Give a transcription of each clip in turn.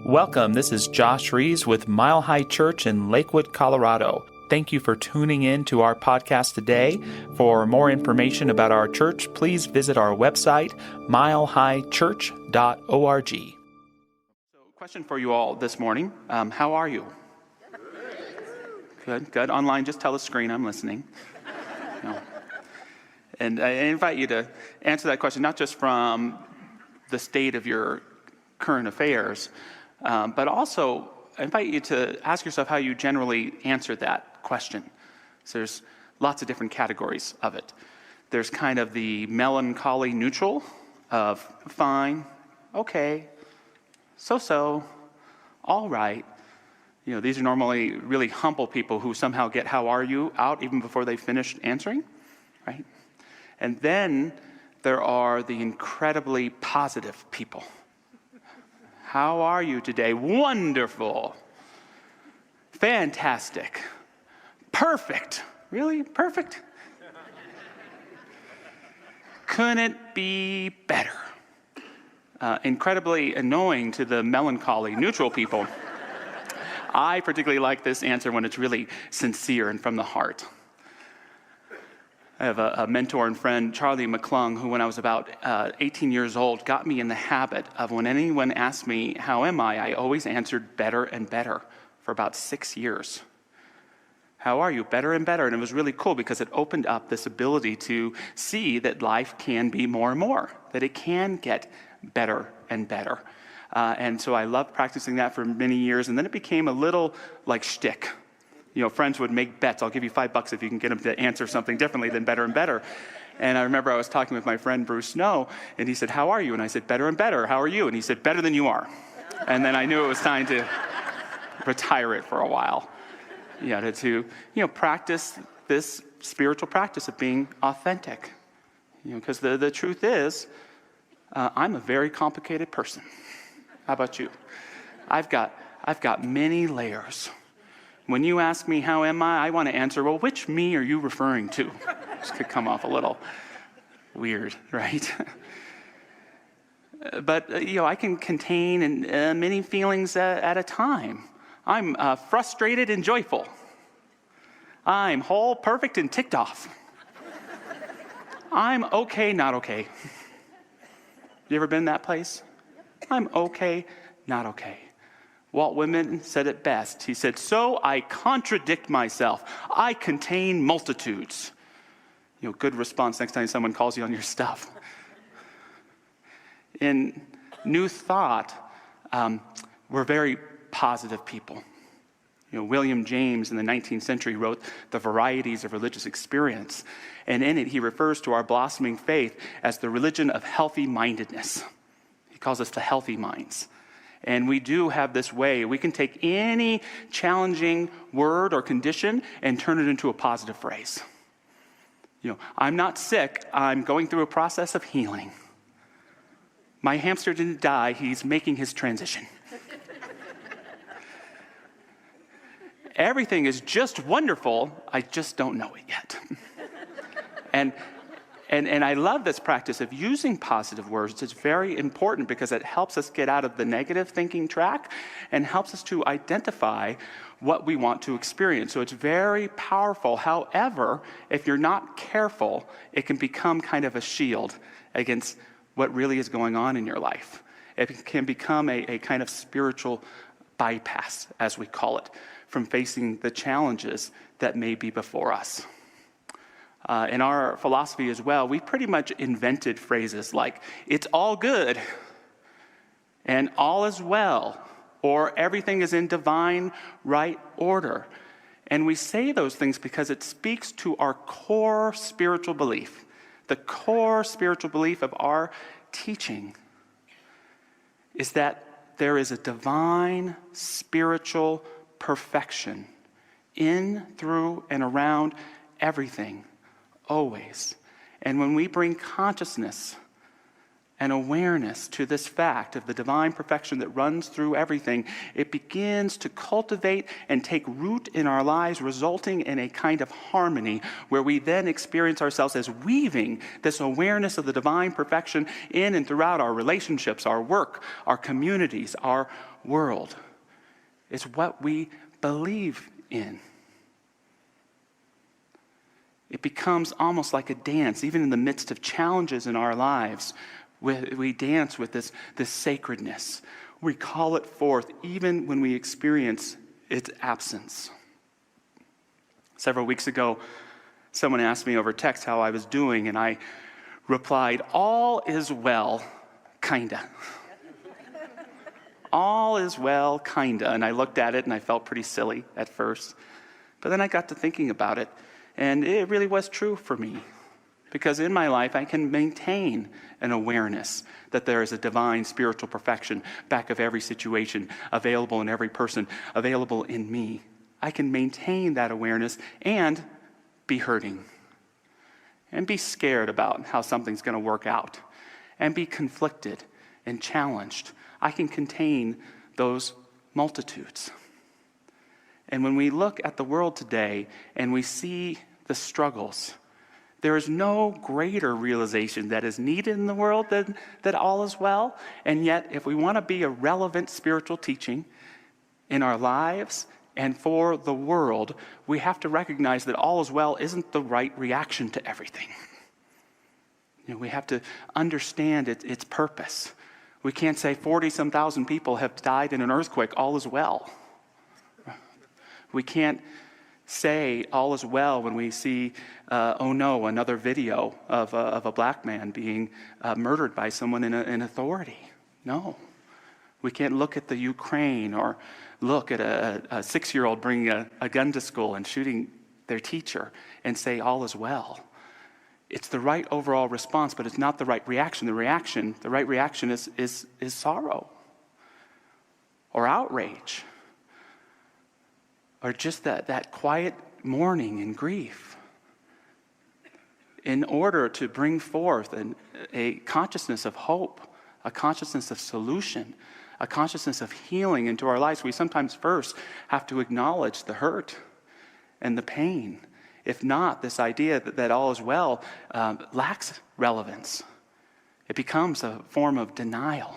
Welcome, this is Josh Reeves with Mile High Church in Lakewood, Colorado. Thank you for tuning in to our podcast today. For more information about our church, please visit our website, milehighchurch.org. So, question for you all this morning. How are you? Good. Online, just tell the screen I'm listening. No. And I invite you to answer that question, not just from the state of your current affairs, but also I invite you to ask yourself how you generally answer that question. So there's lots of different categories of it. There's kind of the melancholy neutral of fine, okay, so, all right. You know, these are normally really humble people who somehow get how are you out even before they finish answering, right? And then there are the incredibly positive people. How are you today? Wonderful. Fantastic. Perfect. Really? Perfect? Couldn't be better. Incredibly annoying to the melancholy neutral people. I particularly like this answer when it's really sincere and from the heart. I have a mentor and friend, Charlie McClung, who when I was about 18 years old, got me in the habit of when anyone asked me, how am I always answered better and better for about 6 years. How are you? Better and better. And it was really cool because it opened up this ability to see that life can be more and more, that it can get better and better. And so I loved practicing that for many years. And then it became a little like shtick. You know, friends would make bets. I'll give you $5 if you can get them to answer something differently than better and better. And I remember I was talking with my friend Bruce Snow, and he said, how are you? And I said, better and better. How are you? And he said, better than you are. And then I knew it was time to retire it for a while. To practice this spiritual practice of being authentic. Because the truth is, I'm a very complicated person. How about you? I've got many layers. When you ask me, how am I want to answer, well, which me are you referring to? This could come off a little weird, right? But, I can contain many feelings at a time. I'm frustrated and joyful. I'm whole, perfect, and ticked off. I'm okay, not okay. You ever been in that place? I'm okay, not okay. Walt Whitman said it best. He said, so I contradict myself. I contain multitudes. Good response next time someone calls you on your stuff. In New Thought, we're very positive people. William James in the 19th century wrote The Varieties of Religious Experience. And in it, he refers to our blossoming faith as the religion of healthy mindedness. He calls us the healthy minds. And we do have this way. We can take any challenging word or condition and turn it into a positive phrase. I'm not sick. I'm going through a process of healing. My hamster didn't die. He's making his transition. Everything is just wonderful. I just don't know it yet. And I love this practice of using positive words. It's very important because it helps us get out of the negative thinking track and helps us to identify what we want to experience. So it's very powerful. However, if you're not careful, it can become kind of a shield against what really is going on in your life. It can become a kind of spiritual bypass, as we call it, from facing the challenges that may be before us. In our philosophy as well, we pretty much invented phrases like, it's all good, and all is well, or everything is in divine right order. And we say those things because it speaks to our core spiritual belief. The core spiritual belief of our teaching is that there is a divine spiritual perfection in, through, and around everything. Always. And when we bring consciousness and awareness to this fact of the divine perfection that runs through everything, it begins to cultivate and take root in our lives, resulting in a kind of harmony where we then experience ourselves as weaving this awareness of the divine perfection in and throughout our relationships, our work, our communities, our world. It's what we believe in. It becomes almost like a dance, even in the midst of challenges in our lives. We dance with this sacredness. We call it forth even when we experience its absence. Several weeks ago, someone asked me over text how I was doing, and I replied, "All is well, kinda." All is well, kinda. And I looked at it and I felt pretty silly at first. But then I got to thinking about it, and it really was true for me. Because in my life, I can maintain an awareness that there is a divine spiritual perfection back of every situation, available in every person, available in me. I can maintain that awareness and be hurting, and be scared about how something's going to work out, and be conflicted and challenged. I can contain those multitudes. And when we look at the world today and we see the struggles, there is no greater realization that is needed in the world than that all is well. And yet, if we want to be a relevant spiritual teaching in our lives and for the world, we have to recognize that all is well isn't the right reaction to everything. We have to understand its purpose. We can't say 40-some thousand people have died in an earthquake, all is well. We can't say all is well when we see, another video of a black man being murdered by someone in authority. No. We can't look at the Ukraine or look at a 6-year-old bringing a gun to school and shooting their teacher and say all is well. It's the right overall response, but it's not the right reaction. The right reaction is sorrow or outrage, or just that quiet mourning and grief, in order to bring forth a consciousness of hope, a consciousness of solution, a consciousness of healing into our lives. We sometimes first have to acknowledge the hurt and the pain. If not, this idea that all is well lacks relevance. It becomes a form of denial.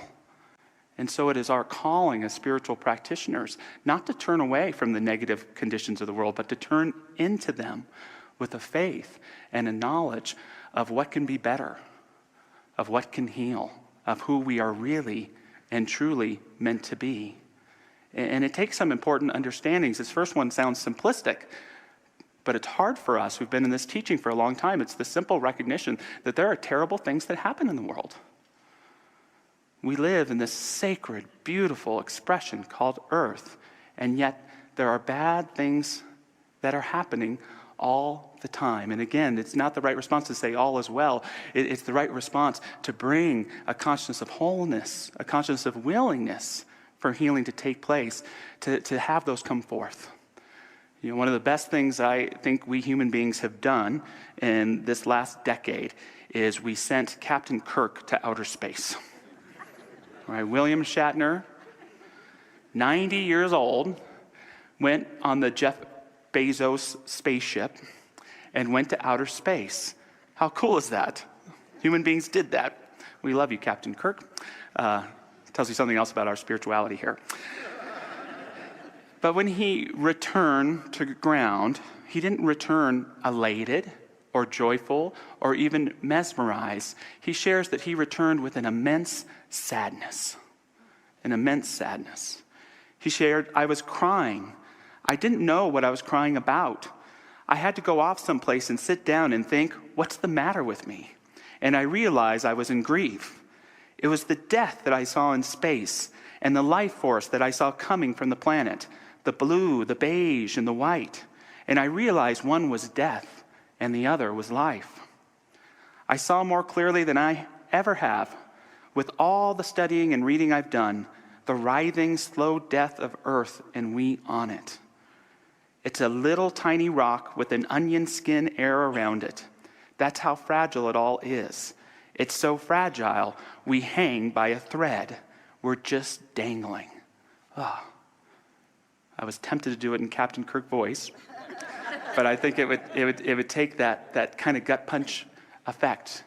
And so it is our calling as spiritual practitioners not to turn away from the negative conditions of the world, but to turn into them with a faith and a knowledge of what can be better, of what can heal, of who we are really and truly meant to be. And it takes some important understandings. This first one sounds simplistic, but it's hard for us who've been in this teaching for a long time. It's the simple recognition that there are terrible things that happen in the world. We live in this sacred, beautiful expression called earth, and yet there are bad things that are happening all the time. And again, it's not the right response to say all is well. It's the right response to bring a consciousness of wholeness, a consciousness of willingness for healing to take place, to have those come forth. One of the best things I think we human beings have done in this last decade is we sent Captain Kirk to outer space. Right, William Shatner, 90 years old, went on the Jeff Bezos spaceship and went to outer space. How cool is that? Human beings did that. We love you, Captain Kirk. Tells you something else about our spirituality here. But when he returned to ground, he didn't return elated or joyful or even mesmerized. He shares that he returned with an immense sadness. An immense sadness. He shared, "I was crying. I didn't know what I was crying about. I had to go off someplace and sit down and think, what's the matter with me? And I realized I was in grief. It was the death that I saw in space and the life force that I saw coming from the planet, the blue, the beige, and the white. And I realized one was death and the other was life. I saw more clearly than I ever have, with all the studying and reading I've done, the writhing, slow death of Earth and we on it. It's a little tiny rock with an onion skin air around it. That's how fragile it all is. It's so fragile, we hang by a thread. We're just dangling. Oh. I was tempted to do it in Captain Kirk voice, but I think it would take that kind of gut punch effect.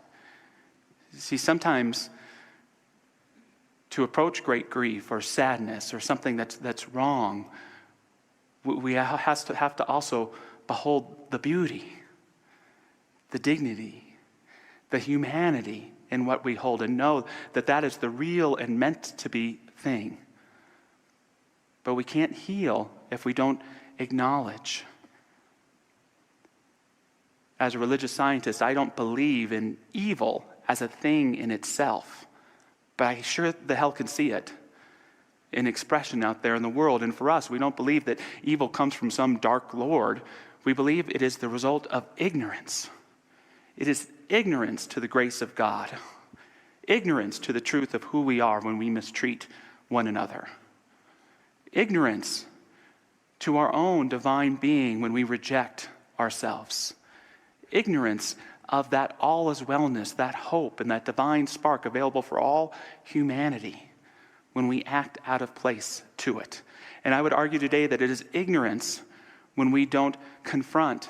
See, sometimes to approach great grief or sadness or something that's wrong, we have to also behold the beauty, the dignity, the humanity in what we hold, and know that that is the real and meant to be thing. But we can't heal if we don't acknowledge. As a religious scientist, I don't believe in evil as a thing in itself, but I sure the hell can see it in expression out there in the world. And for us, we don't believe that evil comes from some dark lord. We believe it is the result of ignorance. It is ignorance to the grace of God, ignorance to the truth of who we are when we mistreat one another, ignorance to our own divine being when we reject ourselves, ignorance of that all is wellness, that hope, and that divine spark available for all humanity when we act out of place to it. And I would argue today that it is ignorance when we don't confront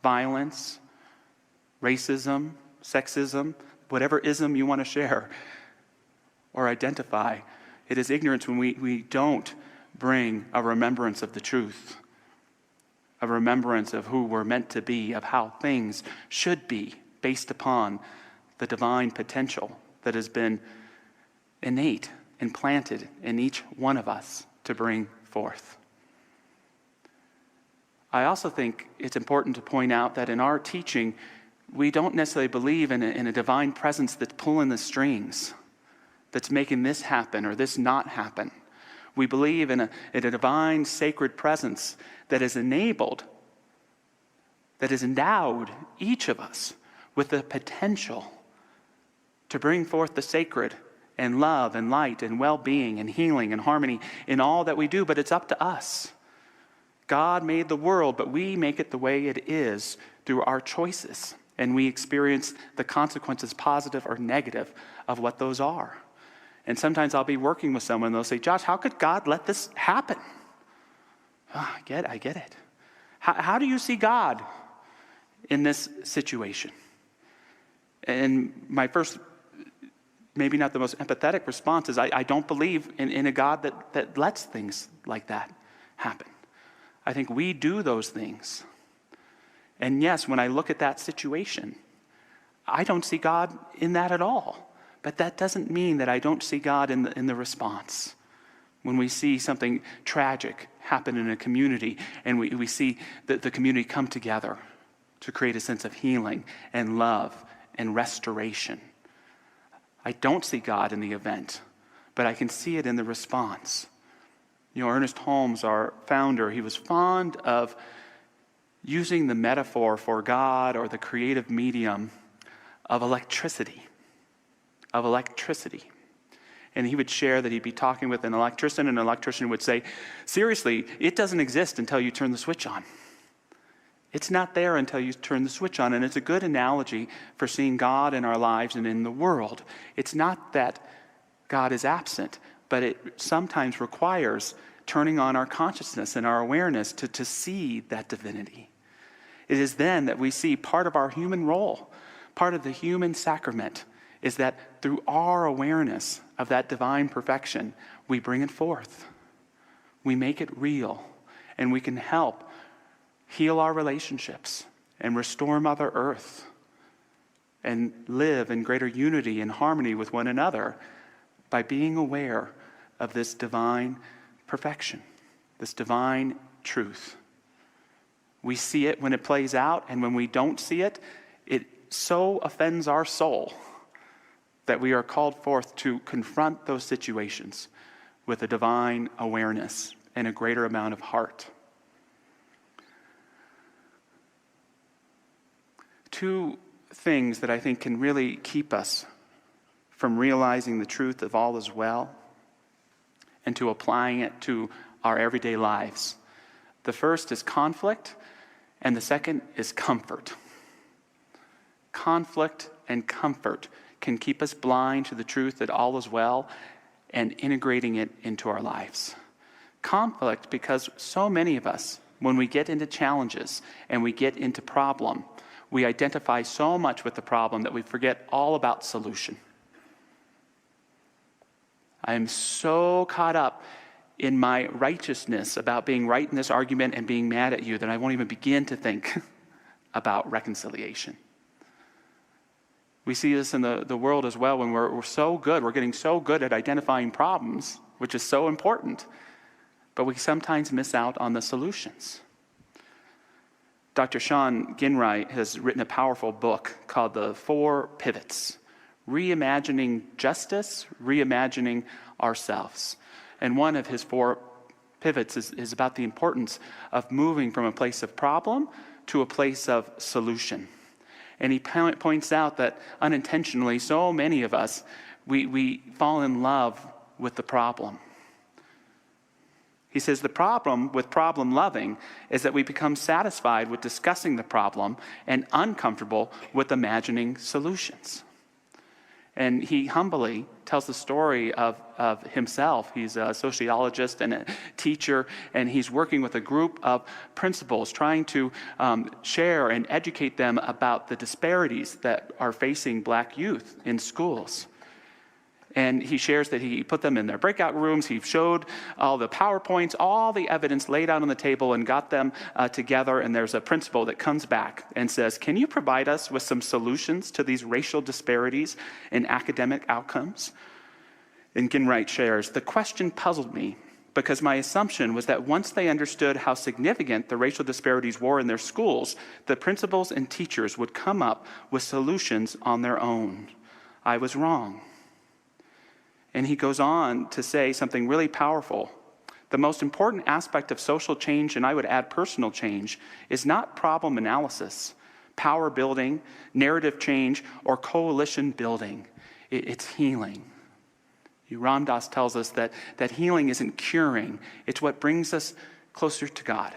violence, racism, sexism, whatever ism you want to share or identify. It is ignorance when we don't bring a remembrance of the truth, a remembrance of who we're meant to be, of how things should be based upon the divine potential that has been innate and planted in each one of us to bring forth. I also think it's important to point out that in our teaching, we don't necessarily believe in a divine presence that's pulling the strings, that's making this happen or this not happen. We believe in a divine sacred presence that is enabled, that has endowed each of us with the potential to bring forth the sacred and love and light and well-being and healing and harmony in all that we do, but it's up to us. God made the world, but we make it the way it is through our choices, and we experience the consequences, positive or negative, of what those are. And sometimes I'll be working with someone, and they'll say, Josh, how could God let this happen? Oh, I get it. How do you see God in this situation? And my first, maybe not the most empathetic response is, I don't believe in a God that lets things like that happen. I think we do those things. And yes, when I look at that situation, I don't see God in that at all. But that doesn't mean that I don't see God in the response. When we see something tragic happen in a community and we see the community come together to create a sense of healing and love and restoration. I don't see God in the event, but I can see it in the response. You know, Ernest Holmes, our founder, he was fond of using the metaphor for God or the creative medium of electricity. And he would share that he'd be talking with an electrician, and an electrician would say, seriously, it doesn't exist until you turn the switch on. It's not there until you turn the switch on. And it's a good analogy for seeing God in our lives and in the world. It's not that God is absent, but it sometimes requires turning on our consciousness and our awareness to see that divinity. It is then that we see part of our human role, part of the human sacrament, is that through our awareness of that divine perfection, we bring it forth. We make it real, and we can help heal our relationships and restore Mother Earth and live in greater unity and harmony with one another by being aware of this divine perfection, this divine truth. We see it when it plays out, and when we don't see it, it so offends our soul that we are called forth to confront those situations with a divine awareness and a greater amount of heart. Two things that I think can really keep us from realizing the truth of all is well and to applying it to our everyday lives. The first is conflict, and the second is comfort. Conflict and comfort can keep us blind to the truth that all is well and integrating it into our lives. Conflict, because so many of us, when we get into challenges and we get into problem, we identify so much with the problem that we forget all about solution. I am so caught up in my righteousness about being right in this argument and being mad at you that I won't even begin to think about reconciliation. We see this in the world as well when we're so good. We're getting so good at identifying problems, which is so important, but we sometimes miss out on the solutions. Dr. Sean Ginwright has written a powerful book called The 4 Pivots: Reimagining Justice, Reimagining Ourselves. And one of his 4 pivots is about the importance of moving from a place of problem to a place of solution. And he points out that unintentionally, so many of us, we fall in love with the problem. He says the problem with problem loving is that we become satisfied with discussing the problem and uncomfortable with imagining solutions. And he humbly tells the story of himself. He's a sociologist and a teacher, and he's working with a group of principals trying to share and educate them about the disparities that are facing black youth in schools. And he shares that he put them in their breakout rooms. He showed all the PowerPoints, all the evidence laid out on the table and got them together. And there's a principal that comes back and says, "Can you provide us with some solutions to these racial disparities in academic outcomes?" And Ginwright shares, "The question puzzled me because my assumption was that once they understood how significant the racial disparities were in their schools, the principals and teachers would come up with solutions on their own. I was wrong." And he goes on to say something really powerful. The most important aspect of social change, and I would add personal change, is not problem analysis, power building, narrative change, or coalition building. It's healing. Ram Dass tells us that healing isn't curing. It's what brings us closer to God.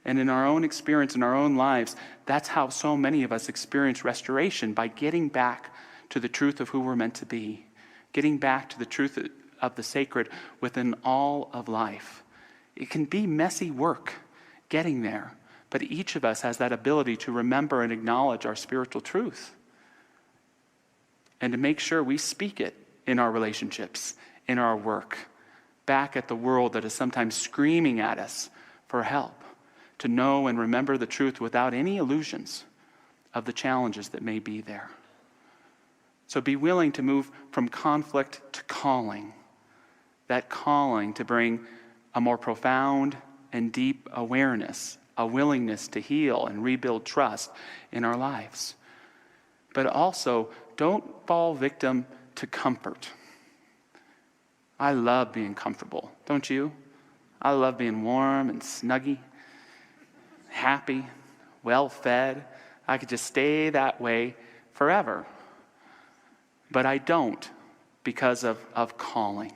And in our own experience, in our own lives, that's how so many of us experience restoration, by getting back to the truth of who we're meant to be. Getting back to the truth of the sacred within all of life. It can be messy work getting there, but each of us has that ability to remember and acknowledge our spiritual truth and to make sure we speak it in our relationships, in our work, back at the world that is sometimes screaming at us for help, to know and remember the truth without any illusions of the challenges that may be there. So be willing to move from conflict to calling. That calling to bring a more profound and deep awareness, a willingness to heal and rebuild trust in our lives. But also, don't fall victim to comfort. I love being comfortable, don't you? I love being warm and snuggy, happy, well-fed. I could just stay that way forever. But I don't, because of calling.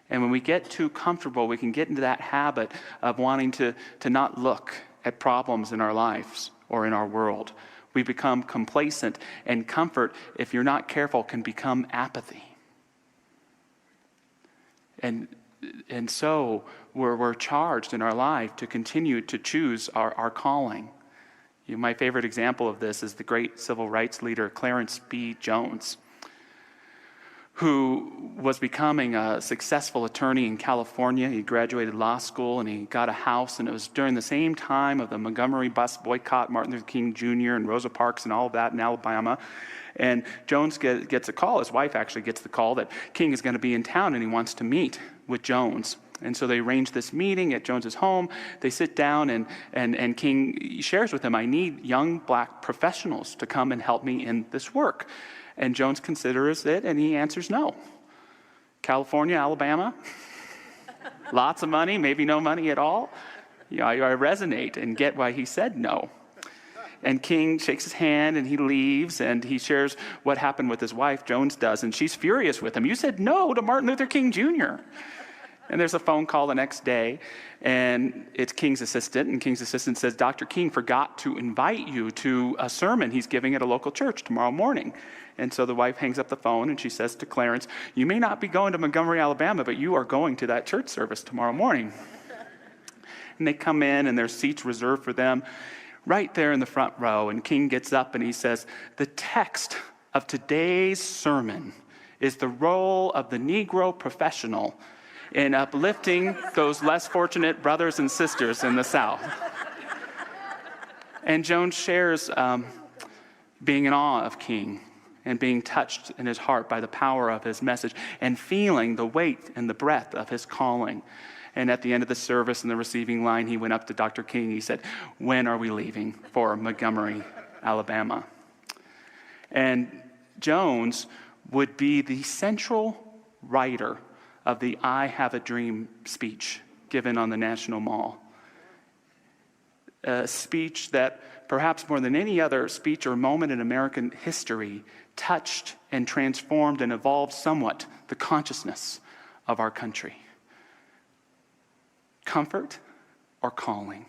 And when we get too comfortable, we can get into that habit of wanting to not look at problems in our lives or in our world. We become complacent, and comfort, if you're not careful, can become apathy. And so we're charged in our life to continue to choose our calling. My favorite example of this is the great civil rights leader Clarence B. Jones, who was becoming a successful attorney in California. He graduated law school and he got a house, and it was during the same time of the Montgomery bus boycott, Martin Luther King Jr. and Rosa Parks and all of that in Alabama. And Jones gets a call, his wife actually gets the call that King is going to be in town and he wants to meet with Jones. And so they arrange this meeting at Jones's home. They sit down and King shares with him, "I need young black professionals to come and help me in this work." And Jones considers it, and he answers no. California, Alabama, lots of money, maybe no money at all. I resonate and get why he said no. And King shakes his hand, and he leaves, and he shares what happened with his wife, Jones does, and she's furious with him. "You said no to Martin Luther King Jr." And there's a phone call the next day, and it's King's assistant, and King's assistant says, "Dr. King forgot to invite you to a sermon he's giving at a local church tomorrow morning." And so the wife hangs up the phone and she says to Clarence, "You may not be going to Montgomery, Alabama, but you are going to that church service tomorrow morning." And they come in and there's seats reserved for them right there in the front row. And King gets up and he says, "The text of today's sermon is the role of the Negro professional in uplifting those less fortunate brothers and sisters in the South." And Jones shares being in awe of King and being touched in his heart by the power of his message and feeling the weight and the breadth of his calling. And at the end of the service in the receiving line, he went up to Dr. King. He said, "When are we leaving for Montgomery, Alabama?" And Jones would be the central writer of the "I Have a Dream" speech given on the National Mall. A speech that perhaps more than any other speech or moment in American history touched and transformed and evolved somewhat the consciousness of our country. Comfort or calling?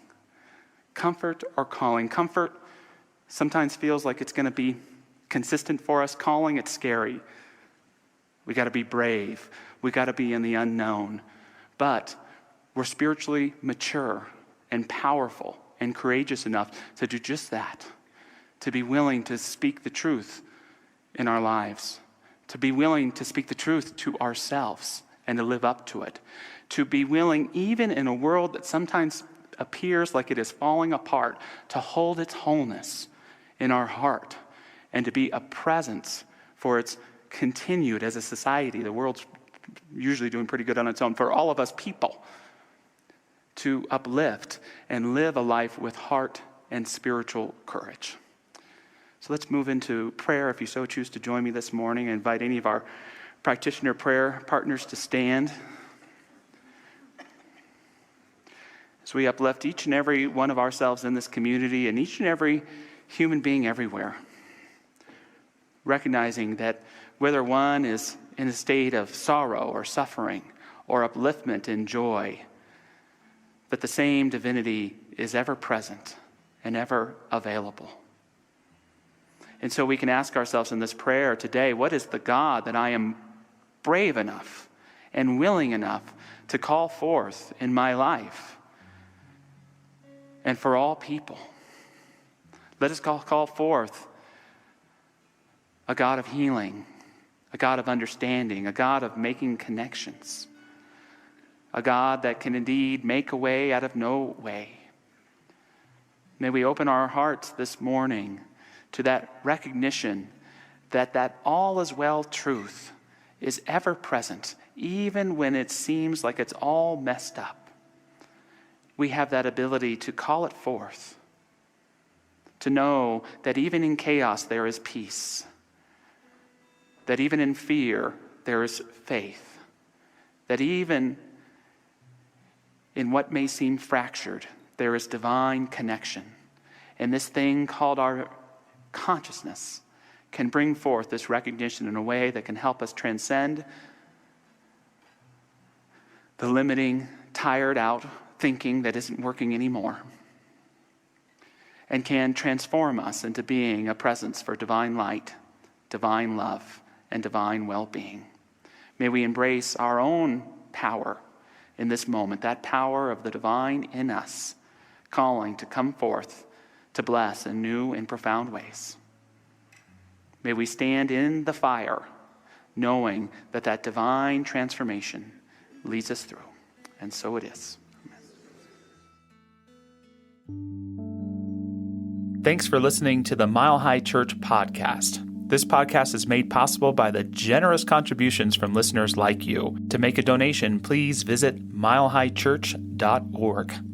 Comfort or calling? Comfort sometimes feels like it's going to be consistent for us. Calling, it's scary. We got to be brave. We got to be in the unknown. But we're spiritually mature and powerful and courageous enough to do just that, to be willing to speak the truth in our lives, to be willing to speak the truth to ourselves and to live up to it, to be willing, even in a world that sometimes appears like it is falling apart, to hold its wholeness in our heart and to be a presence for its continued as a society. The world's usually doing pretty good on its own. For all of us people, to uplift and live a life with heart and spiritual courage. So let's move into prayer. If you so choose to join me this morning, I invite any of our practitioner prayer partners to stand. As we uplift each and every one of ourselves in this community and each and every human being everywhere, recognizing that whether one is in a state of sorrow or suffering or upliftment and joy, that the same divinity is ever present and ever available. And so we can ask ourselves in this prayer today, what is the God that I am brave enough and willing enough to call forth in my life and for all people? Let us call forth a God of healing, a God of understanding, a God of making connections, a God that can indeed make a way out of no way. May we open our hearts this morning to that recognition that all is well truth is ever present, even when it seems like it's all messed up. We have that ability to call it forth, to know that even in chaos there is peace, that even in fear there is faith, that even in what may seem fractured, there is divine connection. And this thing called our consciousness can bring forth this recognition in a way that can help us transcend the limiting, tired out thinking that isn't working anymore, and can transform us into being a presence for divine light, divine love, and divine well-being. May we embrace our own power in this moment, that power of the divine in us, calling to come forth to bless in new and profound ways. May we stand in the fire, knowing that divine transformation leads us through. And so it is. Amen. Thanks for listening to the Mile High Church podcast. This podcast is made possible by the generous contributions from listeners like you. To make a donation, please visit milehighchurch.org.